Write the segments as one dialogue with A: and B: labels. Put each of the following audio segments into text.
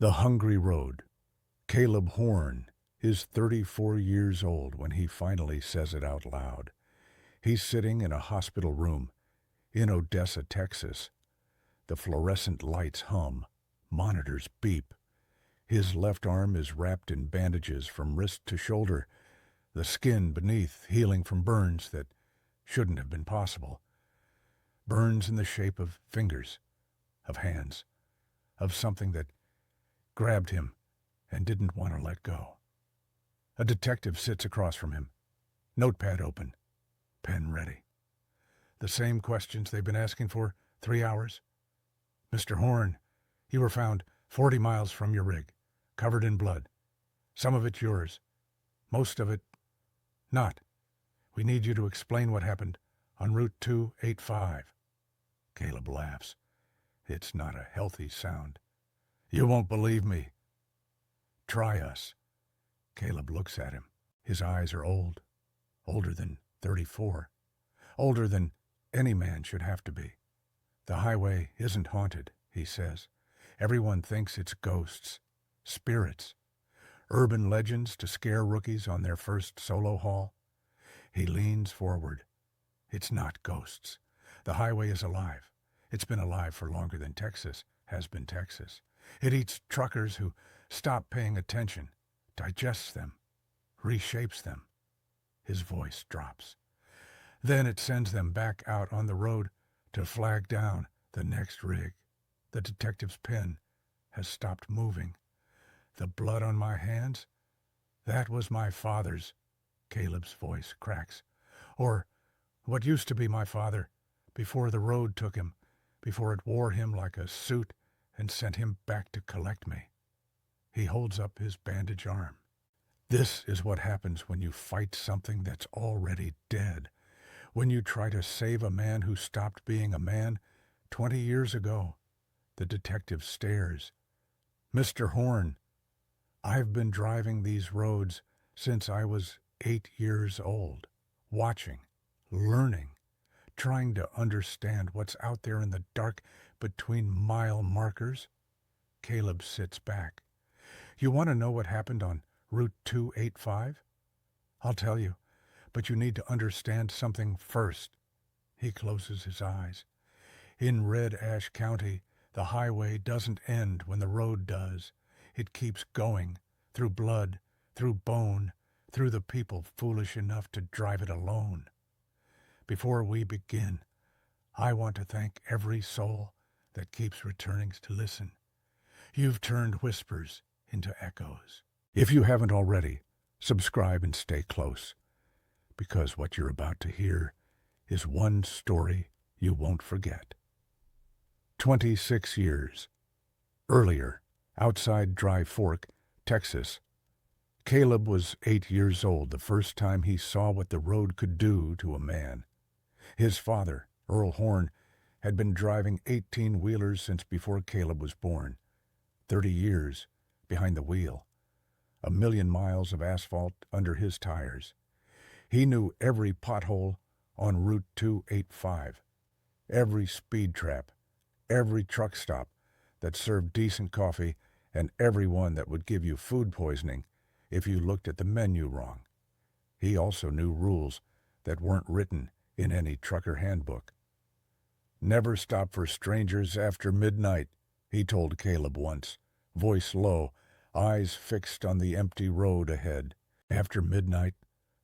A: The Hungry Road. Caleb Horn is 34 years old when he finally says it out loud. He's sitting in a hospital room in Odessa, Texas. The fluorescent lights hum, monitors beep. His left arm is wrapped in bandages from wrist to shoulder, the skin beneath healing from burns that shouldn't have been possible. Burns in the shape of fingers, of hands, of something that grabbed him and didn't want to let go. A detective sits across from him, notepad open, pen ready. The same questions they've been asking for 3 hours. Mr. Horn, you were found 40 miles from your rig, covered in blood. Some of it yours, most of it not. We need you to explain what happened on Route 285. Caleb laughs. It's not a healthy sound. You won't believe me. Try us. Caleb looks at him. His eyes are old, older than 34, older than any man should have to be. The highway isn't haunted, he says. Everyone thinks it's ghosts, spirits, urban legends to scare rookies on their first solo haul. He leans forward. It's not ghosts. The highway is alive. It's been alive for longer than Texas has been Texas. It eats truckers who stop paying attention, digests them, reshapes them. His voice drops. Then it sends them back out on the road to flag down the next rig. The detective's pen has stopped moving. The blood on my hands? That was my father's. Caleb's voice cracks. Or what used to be my father, before the road took him, before it wore him like a suit and sent him back to collect me. He holds up his bandaged arm. This is what happens when you fight something that's already dead. When you try to save a man who stopped being a man 20 years ago. The detective stares. Mr. Horn, I've been driving these roads since I was 8 years old, watching, learning, trying to understand what's out there in the dark between mile markers. Caleb sits back. You want to know what happened on Route 285? I'll tell you, but you need to understand something first. He closes his eyes. In Red Ash County, the highway doesn't end when the road does. It keeps going, through blood, through bone, through the people foolish enough to drive it alone. Before we begin, I want to thank every soul that keeps returning to listen. You've turned whispers into echoes. If you haven't already, subscribe and stay close, because what you're about to hear is one story you won't forget. 26 years earlier, outside Dry Fork, Texas, Caleb was 8 years old the first time he saw what the road could do to a man. His father, Earl Horn, had been driving 18-wheelers since before Caleb was born. 30 years behind the wheel. 1,000,000 miles of asphalt under his tires. He knew every pothole on Route 285, every speed trap, every truck stop that served decent coffee, and every one that would give you food poisoning if you looked at the menu wrong. He also knew rules that weren't written in any trucker handbook. Never stop for strangers after midnight, he told Caleb once, voice low, eyes fixed on the empty road ahead. After midnight,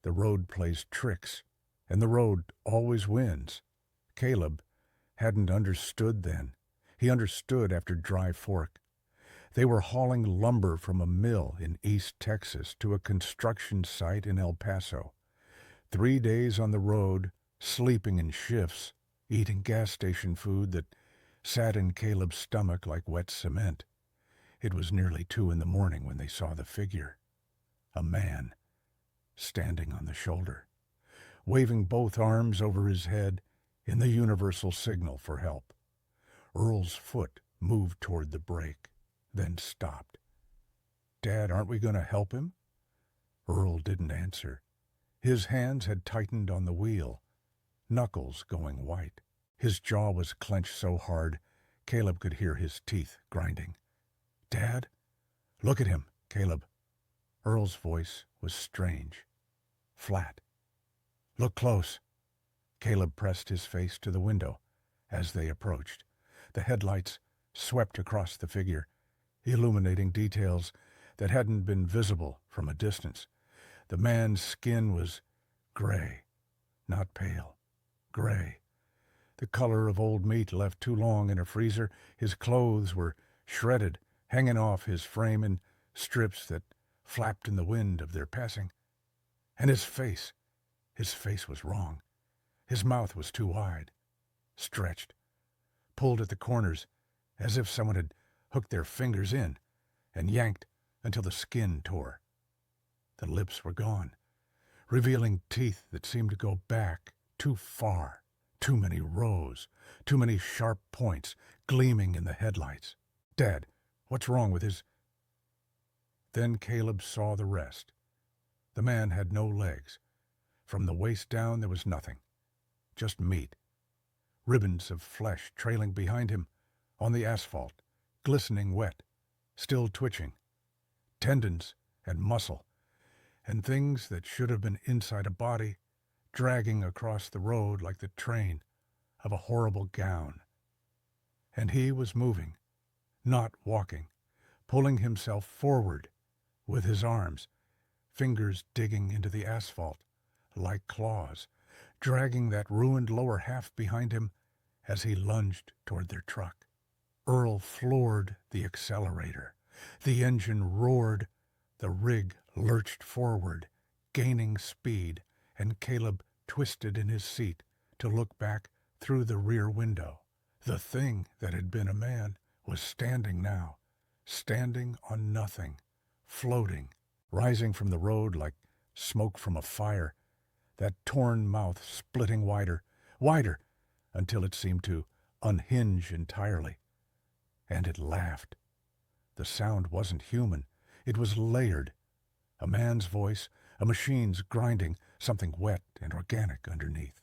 A: the road plays tricks, and the road always wins. Caleb hadn't understood then. He understood after Dry Fork. They were hauling lumber from a mill in East Texas to a construction site in El Paso. 3 days on the road, sleeping in shifts, eating gas station food that sat in Caleb's stomach like wet cement. It was nearly 2 in the morning when they saw the figure. A man, standing on the shoulder, waving both arms over his head in the universal signal for help. Earl's foot moved toward the brake, then stopped. Dad, aren't we going to help him? Earl didn't answer. His hands had tightened on the wheel, knuckles going white. His jaw was clenched so hard, Caleb could hear his teeth grinding. Dad? Look at him, Caleb. Earl's voice was strange, flat. Look close. Caleb pressed his face to the window as they approached. The headlights swept across the figure, illuminating details that hadn't been visible from a distance. The man's skin was gray, not pale, gray. The color of old meat left too long in a freezer. His clothes were shredded, hanging off his frame in strips that flapped in the wind of their passing. And his face was wrong. His mouth was too wide, stretched, pulled at the corners as if someone had hooked their fingers in and yanked until the skin tore. The lips were gone, revealing teeth that seemed to go back too far, too many rows, too many sharp points gleaming in the headlights. Dad, what's wrong with his... Then Caleb saw the rest. The man had no legs. From the waist down there was nothing, just meat. Ribbons of flesh trailing behind him on the asphalt, glistening wet, still twitching. Tendons and muscle, and things that should have been inside a body, dragging across the road like the train of a horrible gown. And he was moving, not walking, pulling himself forward with his arms, fingers digging into the asphalt like claws, dragging that ruined lower half behind him as he lunged toward their truck. Earl floored the accelerator. The engine roared. The rig lurched forward, gaining speed, and Caleb twisted in his seat to look back through the rear window. The thing that had been a man was standing now, standing on nothing, floating, rising from the road like smoke from a fire, that torn mouth splitting wider, wider, until it seemed to unhinge entirely. And it laughed. The sound wasn't human. It was layered. A man's voice, a machine's grinding, something wet and organic underneath.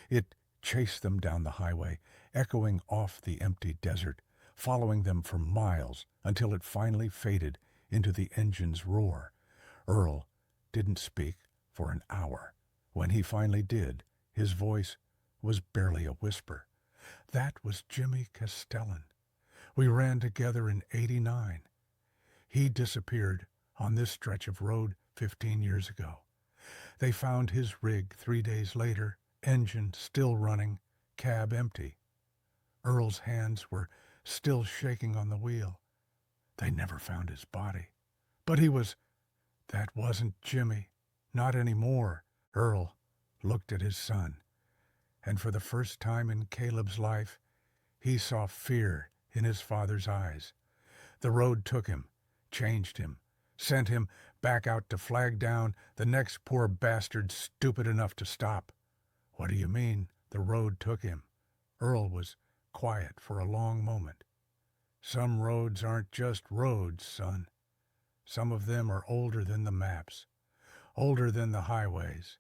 A: It chased them down the highway, echoing off the empty desert, following them for miles until it finally faded into the engine's roar. Earl didn't speak for an hour. When he finally did, his voice was barely a whisper. That was Jimmy Castellan. We ran together in '89. He disappeared on this stretch of road 15 years ago. They found his rig 3 days later, engine still running, cab empty. Earl's hands were still shaking on the wheel. They never found his body. But that wasn't Jimmy. Not anymore. Earl looked at his son, and for the first time in Caleb's life, he saw fear in his father's eyes. The road took him, changed him, sent him back out to flag down the next poor bastard stupid enough to stop. What do you mean, the road took him? Earl was quiet for a long moment. Some roads aren't just roads, son. Some of them are older than the maps, older than the highways.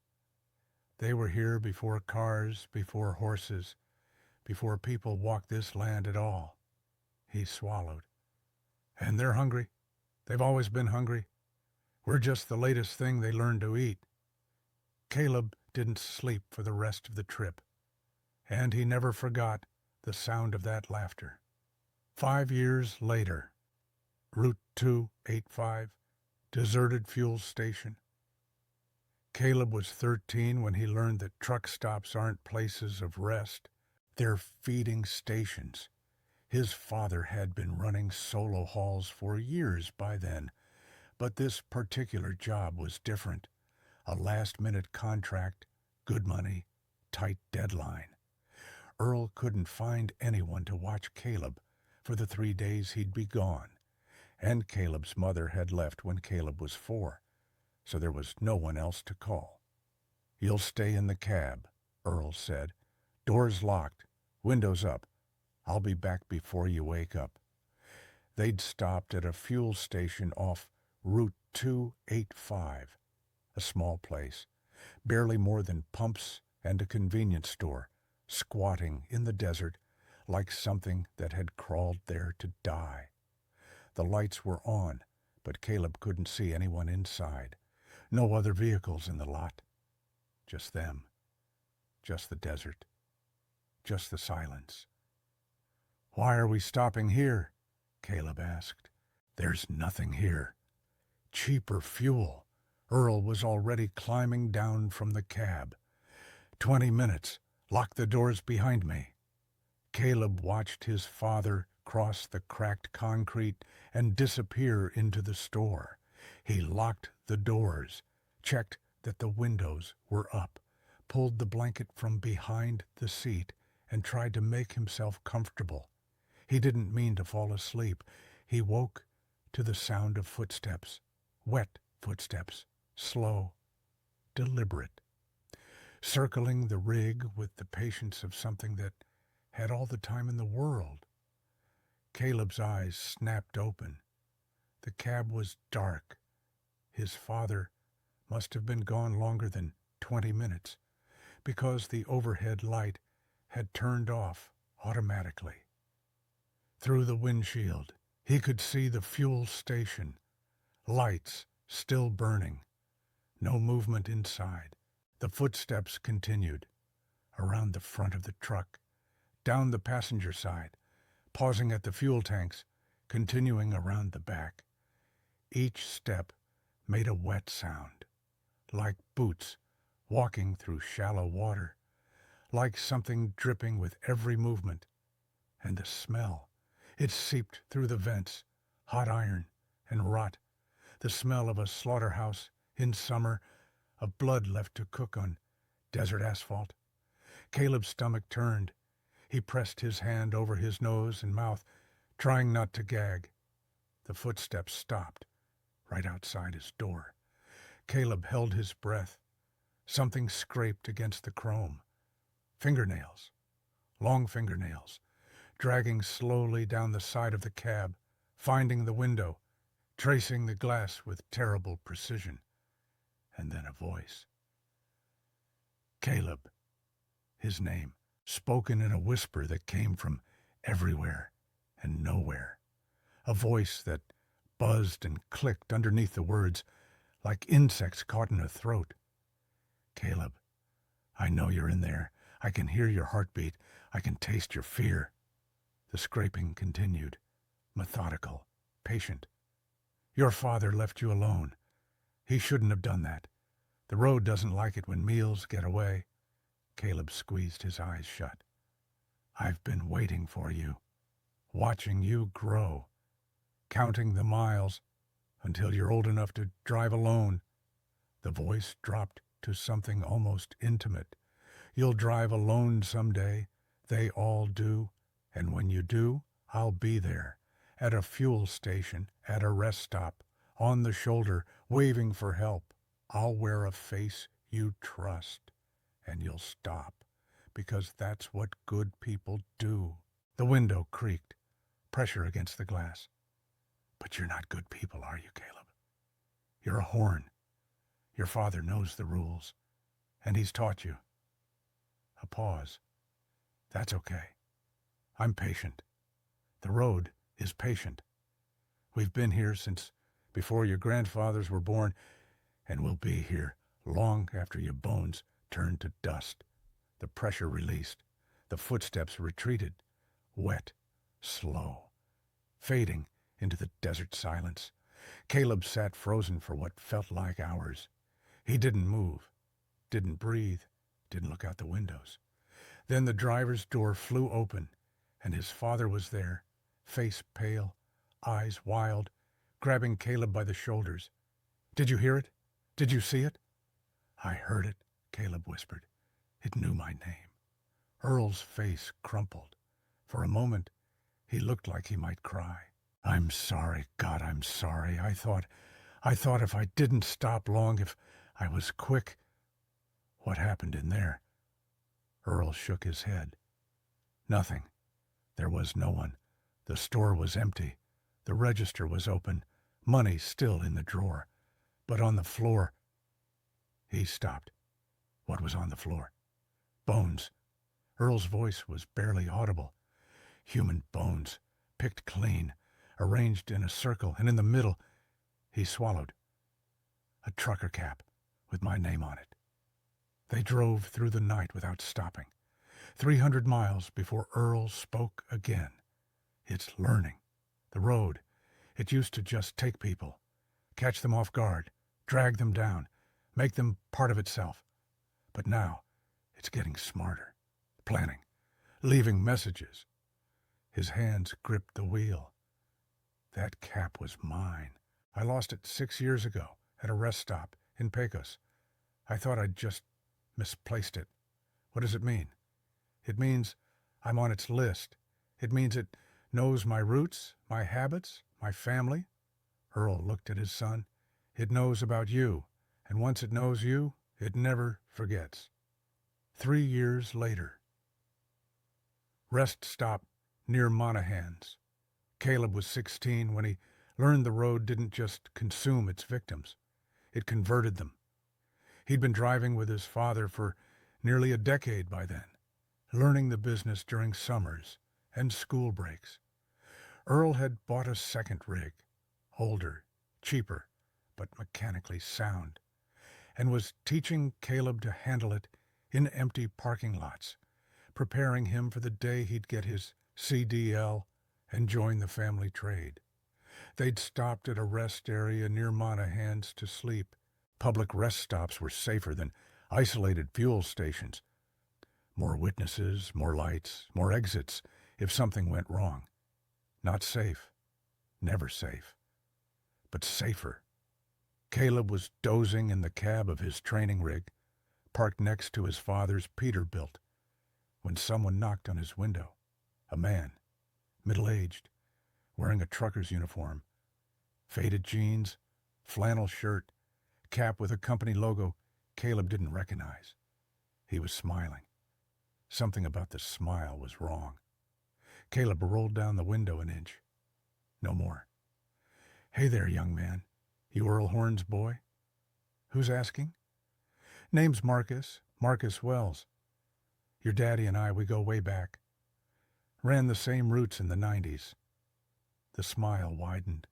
A: They were here before cars, before horses, before people walked this land at all. He swallowed. And they're hungry. They've always been hungry. We're just the latest thing they learned to eat. Caleb didn't sleep for the rest of the trip, and he never forgot the sound of that laughter. 5 years later, Route 285, deserted fuel station. Caleb was 13 when he learned that truck stops aren't places of rest. They're feeding stations. His father had been running solo hauls for years by then, but this particular job was different. A last-minute contract, good money, tight deadline. Earl couldn't find anyone to watch Caleb for the 3 days he'd be gone, and Caleb's mother had left when Caleb was 4, so there was no one else to call. "You'll stay in the cab," Earl said. "Doors locked, windows up. I'll be back before you wake up." They'd stopped at a fuel station off Route 285, a small place, barely more than pumps and a convenience store, squatting in the desert like something that had crawled there to die. The lights were on, but Caleb couldn't see anyone inside. No other vehicles in the lot. Just them. Just the desert. Just the silence. "Why are we stopping here?" Caleb asked. "There's nothing here." Cheaper fuel. Earl was already climbing down from the cab. 20 minutes. Lock the doors behind me." Caleb watched his father cross the cracked concrete and disappear into the store. He locked the doors, checked that the windows were up, pulled the blanket from behind the seat, and tried to make himself comfortable. He didn't mean to fall asleep. He woke to the sound of footsteps, wet footsteps, slow, deliberate, circling the rig with the patience of something that had all the time in the world. Caleb's eyes snapped open. The cab was dark. His father must have been gone longer than 20 minutes, because the overhead light had turned off automatically. Through the windshield, he could see the fuel station, lights still burning. No movement inside. The footsteps continued, around the front of the truck, down the passenger side, pausing at the fuel tanks, continuing around the back. Each step made a wet sound, like boots walking through shallow water, like something dripping with every movement. And the smell, it seeped through the vents, hot iron and rot, the smell of a slaughterhouse in summer, of blood left to cook on desert asphalt. Caleb's stomach turned. He pressed his hand over his nose and mouth, trying not to gag. The footsteps stopped, right outside his door. Caleb held his breath. Something scraped against the chrome. Fingernails, long fingernails, dragging slowly down the side of the cab, finding the window, tracing the glass with terrible precision. And then a voice. Caleb, his name, spoken in a whisper that came from everywhere and nowhere. A voice that buzzed and clicked underneath the words, like insects caught in a throat. "Caleb, I know you're in there. I can hear your heartbeat. I can taste your fear." The scraping continued, methodical, patient. "Your father left you alone. He shouldn't have done that. The road doesn't like it when meals get away." Caleb squeezed his eyes shut. "I've been waiting for you, watching you grow, counting the miles until you're old enough to drive alone." The voice dropped to something almost intimate. "You'll drive alone someday. They all do. And when you do, I'll be there, at a fuel station, at a rest stop, on the shoulder, waving for help. I'll wear a face you trust, and you'll stop, because that's what good people do." The window creaked, pressure against the glass. "But you're not good people, are you, Caleb? You're a horn. Your father knows the rules, and he's taught you." A pause. "That's okay. I'm patient. The road is patient. We've been here since before your grandfathers were born, and we'll be here long after your bones turn to dust." The pressure released. The footsteps retreated, wet, slow, fading into the desert silence. Caleb sat frozen for what felt like hours. He didn't move, didn't breathe, didn't look out the windows. Then the driver's door flew open, and his father was there, face pale, eyes wild, grabbing Caleb by the shoulders. "Did you hear it? Did you see it?" "I heard it," Caleb whispered. "It knew my name." Earl's face crumpled. For a moment, he looked like he might cry. "I'm sorry, God, I'm sorry. I thought if I didn't stop long, if I was quick." "What happened in there?" Earl shook his head. "Nothing. There was no one. The store was empty. The register was open, money still in the drawer. But on the floor—" He stopped. What was on the floor? Bones. Earl's voice was barely audible. Human bones, picked clean, arranged in a circle, and in the middle, He swallowed. A trucker cap with my name on it. They drove through the night without stopping. 300 miles before Earl spoke again. It's learning. The road. It used to just take people, catch them off guard, drag them down, make them part of itself. But now, it's getting smarter. Planning. Leaving messages. His hands gripped the wheel. That cap was mine. I lost it 6 years ago at a rest stop in Pecos. I thought I'd just misplaced it. What does it mean? It means I'm on its list. It means it knows my roots, my habits, my family. Earl looked at his son. It knows about you, and once it knows you, it never forgets. 3 years later. Rest stop near Monaghan's. Caleb was 16 when he learned the road didn't just consume its victims. It converted them. He'd been driving with his father for nearly a decade by then, learning the business during summers and school breaks. Earl had bought a second rig, older, cheaper, but mechanically sound, and was teaching Caleb to handle it in empty parking lots, preparing him for the day he'd get his CDL and join the family trade. They'd stopped at a rest area near Monaghan's to sleep. Public rest stops were safer than isolated fuel stations. More witnesses, more lights, more exits if something went wrong. Not safe. Never safe. But safer. Caleb was dozing in the cab of his training rig, parked next to his father's Peterbilt, when someone knocked on his window. A man, middle-aged, wearing a trucker's uniform, faded jeans, flannel shirt, cap with a company logo Caleb didn't recognize. He was smiling. Something about the smile was wrong. Caleb rolled down the window an inch. No more. "Hey there, young man. You Earl Horn's boy?" "Who's asking?" "Name's Marcus Wells. Your daddy and I, we go way back. Ran the same routes in the 90s. The smile widened.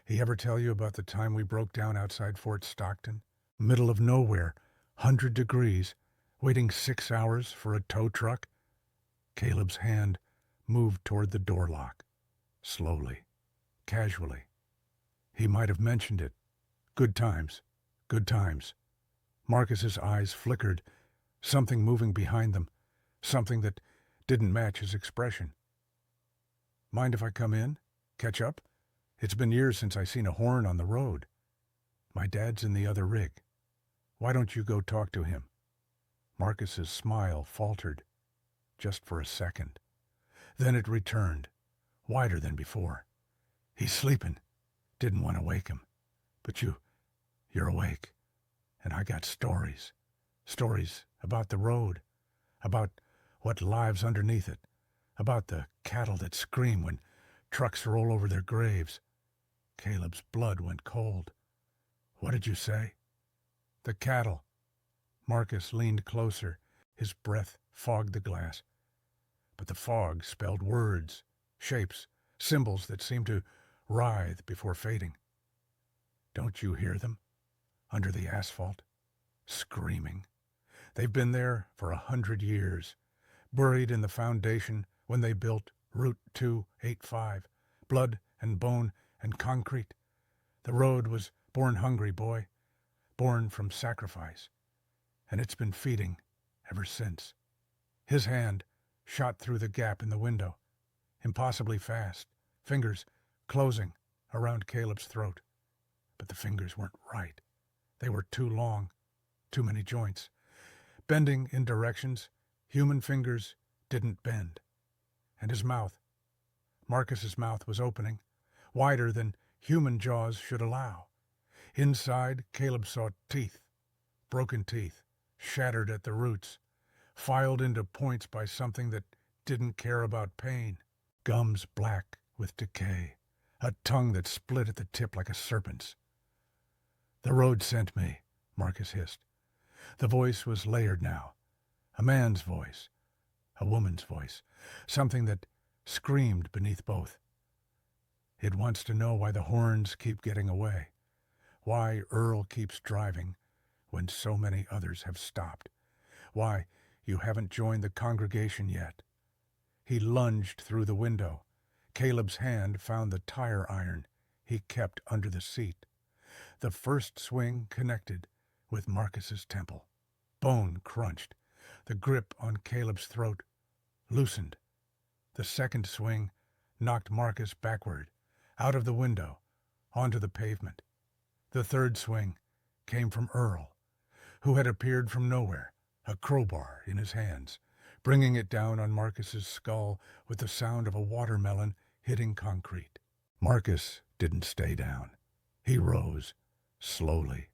A: "He ever tell you about the time we broke down outside Fort Stockton? Middle of nowhere, 100 degrees, waiting 6 hours for a tow truck?" Caleb's hand moved toward the door lock, slowly, casually. He might have mentioned it. Good times, good times. Marcus's eyes flickered, something moving behind them, something that didn't match his expression. "Mind if I come in? Catch up? It's been years since I seen a Horn on the road. My dad's in the other rig. Why don't you go talk to him?" Marcus's smile faltered, just for a second. Then it returned, wider than before. "He's sleeping. Didn't want to wake him. But you're awake. And I got stories. Stories about the road. About what lives underneath it. About the cattle that scream when trucks roll over their graves." Caleb's blood went cold. "What did you say?" "The cattle." Marcus leaned closer. His breath fogged the glass. But the fog spelled words, shapes, symbols that seemed to writhe before fading. "Don't you hear them? Under the asphalt? Screaming. They've been there for 100 years, buried in the foundation when they built Route 285, blood and bone and concrete. The road was born hungry, boy, born from sacrifice, and it's been feeding ever since." His hand shot through the gap in the window, impossibly fast, fingers closing around Caleb's throat. But the fingers weren't right. They were too long, too many joints. Bending in directions human fingers didn't bend. And his mouth, Marcus's mouth was opening, wider than human jaws should allow. Inside, Caleb saw teeth, broken teeth, shattered at the roots, filed into points by something that didn't care about pain. Gums black with decay, a tongue that split at the tip like a serpent's. "The road sent me," Marcus hissed. The voice was layered now. A man's voice, a woman's voice, something that screamed beneath both. "It wants to know why the Horns keep getting away. Why Earl keeps driving when so many others have stopped. Why you haven't joined the congregation yet. He lunged through the window. Caleb's hand found the tire iron he kept under the seat. The first swing connected with Marcus's temple. Bone crunched. The grip on Caleb's throat loosened. The second swing knocked Marcus backward, out of the window, onto the pavement. The third swing came from Earl, who had appeared from nowhere, a crowbar in his hands, bringing it down on Marcus's skull with the sound of a watermelon hitting concrete. Marcus didn't stay down. He rose, slowly,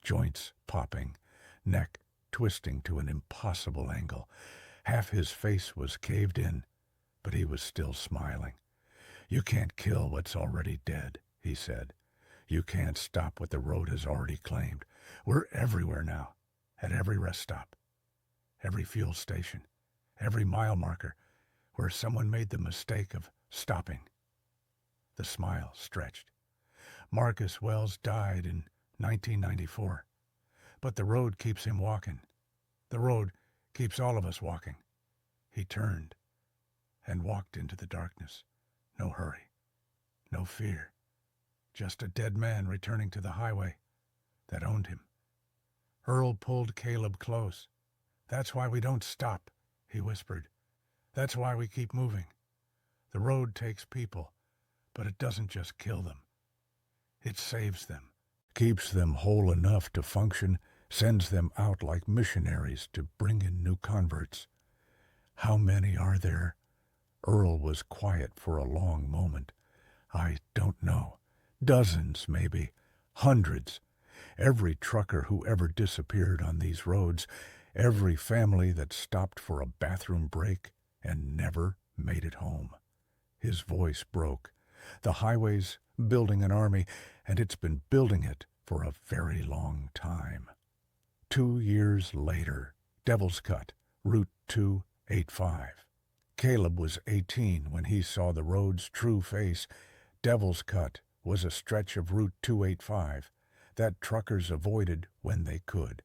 A: joints popping, neck twisting to an impossible angle. Half his face was caved in, but he was still smiling. "You can't kill what's already dead," he said. "You can't stop what the road has already claimed. We're everywhere now, at every rest stop, every fuel station, every mile marker where someone made the mistake of stopping." The smile stretched. Marcus Wells died in 1994, but the road keeps him walking. The road keeps all of us walking. He turned and walked into the darkness. No hurry, no fear, just a dead man returning to the highway that owned him. Earl pulled Caleb close. "That's why we don't stop," he whispered. "That's why we keep moving. The road takes people, but it doesn't just kill them. It saves them, keeps them whole enough to function, sends them out like missionaries to bring in new converts. How many are there?" Earl was quiet for a long moment. "I don't know. Dozens, maybe. Hundreds. Every trucker who ever disappeared on these roads, every family that stopped for a bathroom break and never made it home." His voice broke. "The highway's building an army, and it's been building it for a very long time." 2 years later, Devil's Cut, Route 285. Caleb was 18 when he saw the road's true face. Devil's Cut was a stretch of Route 285 that truckers avoided when they could.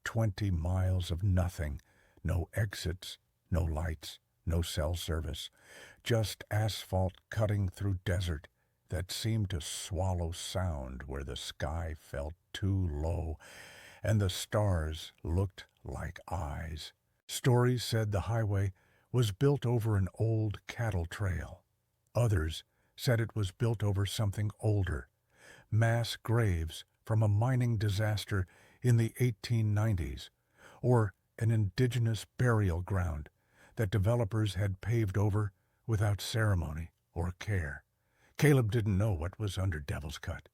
A: 20 miles of nothing, no exits, no lights, no cell service, just asphalt cutting through desert that seemed to swallow sound where the sky felt too low and the stars looked like eyes. Stories said the highway was built over an old cattle trail. Others said it was built over something older, mass graves from a mining disaster in the 1890s, or an indigenous burial ground that developers had paved over without ceremony or care. Caleb didn't know what was under Devil's Cut,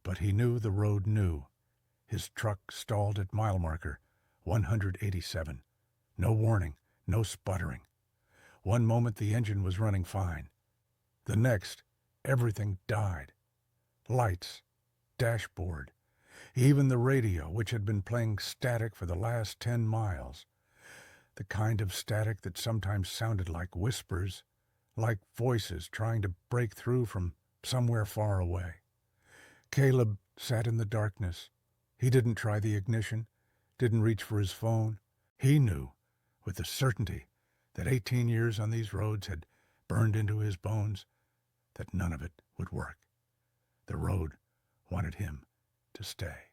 A: but he knew the road knew. His truck stalled at mile marker 187. No warning, no sputtering. One moment the engine was running fine. The next, everything died. Lights, dashboard, even the radio, which had been playing static for the last 10 miles. The kind of static that sometimes sounded like whispers, like voices trying to break through from somewhere far away. Caleb sat in the darkness. He didn't try the ignition, didn't reach for his phone. He knew, with the certainty that 18 years on these roads had burned into his bones, that none of it would work. The road wanted him to stay.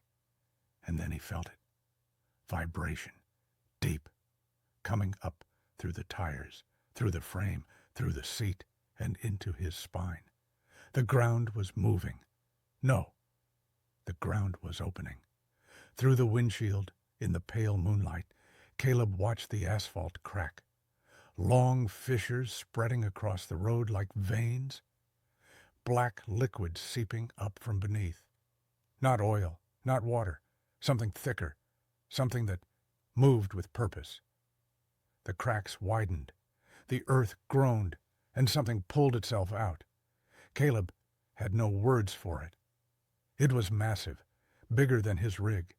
A: And then he felt it. Vibration, deep, coming up through the tires, through the frame, through the seat, and into his spine. The ground was moving. No, the ground was opening. Through the windshield, in the pale moonlight, Caleb watched the asphalt crack. Long fissures spreading across the road like veins. Black liquid seeping up from beneath. Not oil, not water, something thicker, something that moved with purpose. The cracks widened. The earth groaned, and something pulled itself out. Caleb had no words for it. It was massive, bigger than his rig,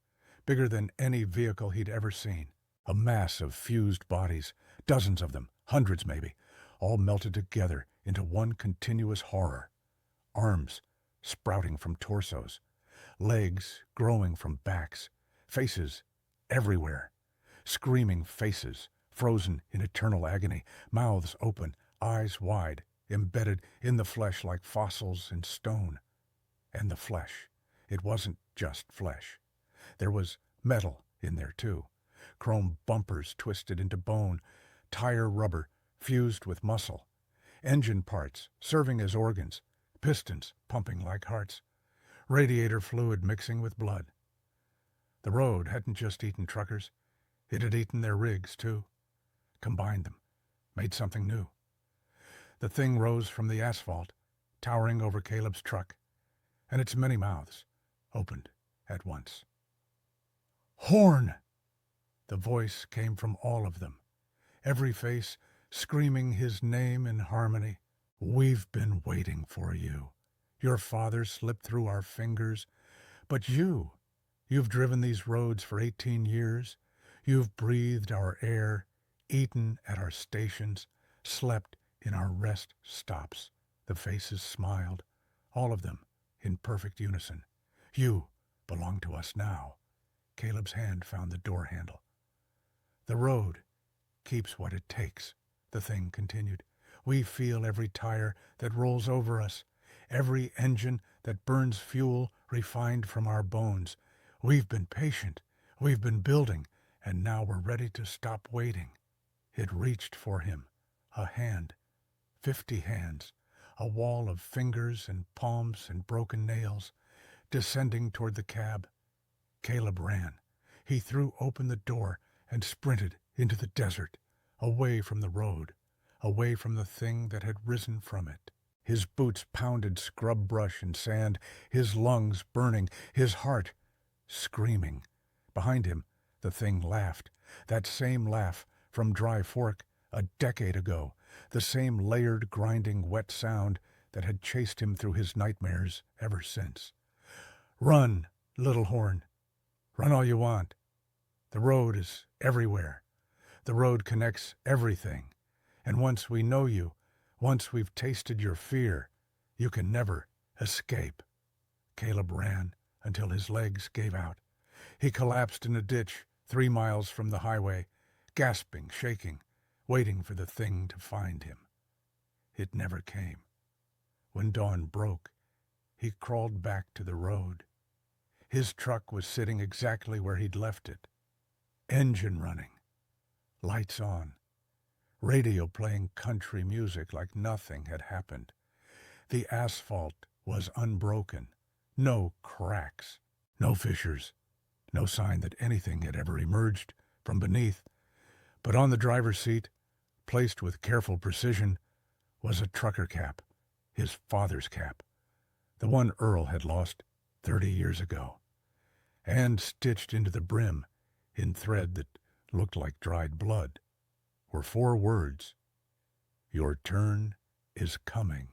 A: bigger than any vehicle he'd ever seen. A mass of fused bodies, dozens of them, hundreds maybe, all melted together into one continuous horror. Arms sprouting from torsos, legs growing from backs, faces everywhere, screaming faces, frozen in eternal agony, mouths open, eyes wide, embedded in the flesh like fossils in stone. And the flesh, it wasn't just flesh. There was metal in there too, chrome bumpers twisted into bone, tire rubber fused with muscle, engine parts serving as organs, pistons pumping like hearts, radiator fluid mixing with blood. The road hadn't just eaten truckers, it had eaten their rigs too, combined them, made something new. The thing rose from the asphalt, towering over Caleb's truck, and its many mouths opened at once. Horn! The voice came from all of them, every face screaming his name in harmony. We've been waiting for you. Your father slipped through our fingers, but you've driven these roads for 18 years. You've breathed our air, eaten at our stations, slept in our rest stops. The faces smiled, all of them in perfect unison. You belong to us now. Caleb's hand found the door handle. The road keeps what it takes, the thing continued. We feel every tire that rolls over us, every engine that burns fuel refined from our bones. We've been patient, we've been building, and now we're ready to stop waiting. It reached for him, a hand, 50 hands, a wall of fingers and palms and broken nails, descending toward the cab. Caleb ran. He threw open the door and sprinted into the desert, away from the road, away from the thing that had risen from it. His boots pounded scrub brush and sand, his lungs burning, his heart screaming. Behind him, the thing laughed, that same laugh from Dry Fork a decade ago, the same layered, grinding, wet sound that had chased him through his nightmares ever since. Run, little horn. Run all you want. The road is everywhere. The road connects everything. And once we know you, once we've tasted your fear, you can never escape. Caleb ran until his legs gave out. He collapsed in a ditch 3 miles from the highway, gasping, shaking, waiting for the thing to find him. It never came. When dawn broke, he crawled back to the road. His truck was sitting exactly where he'd left it. Engine running, lights on, radio playing country music like nothing had happened. The asphalt was unbroken, no cracks, no fissures, no sign that anything had ever emerged from beneath. But on the driver's seat, placed with careful precision, was a trucker cap, his father's cap, the one Earl had lost 30 years ago, and stitched into the brim in thread that looked like dried blood were 4 words: "Your turn is coming."